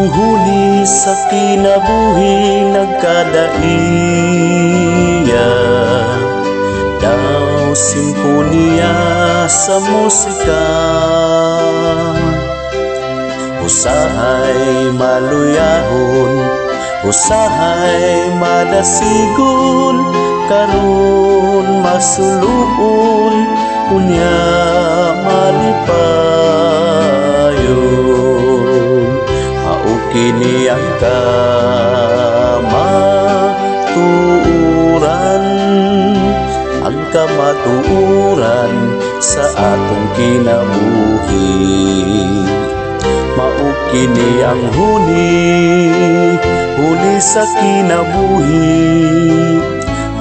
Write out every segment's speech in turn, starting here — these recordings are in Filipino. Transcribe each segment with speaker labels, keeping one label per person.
Speaker 1: huli sa kinabuhi nagkadaiya, daw simponiya sa musika. Usahay maluyahon, usahay madasigon, karon masuluon, unya malipayon. Kini ang kamatuuran, ang kamatuuran sa atong kinabuhi. Mao kini ang huli sa kinabuhi,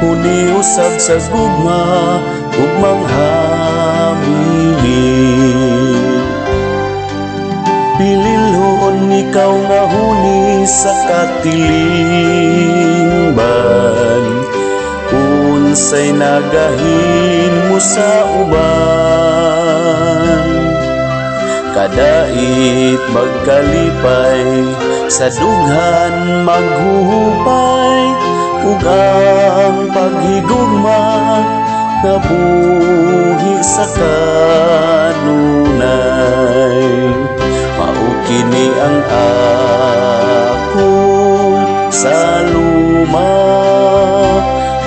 Speaker 1: huli usab sa gugma, gugmang hamili. Pililhon ikaw nga huli sa katilingban, unsay nagahin mo sa uban. Kadait magkalipay, sa dughan maghuhupay, ug ang paghigugma nga buhi sa kanunay. Mao kini ang akong saluma,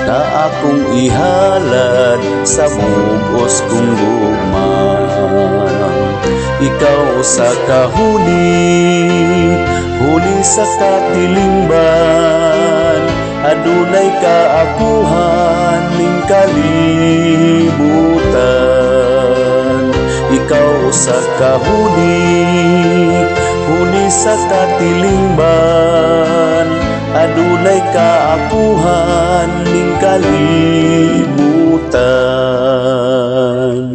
Speaker 1: na akong ihalad sa bugos kong gugma. Ikaw sa kahuli sa katilingban, adunay kaakuhan ning kalibutan. Ikaw sa kahuli sa katilingban, adunay kaakuhan ning kalibutan.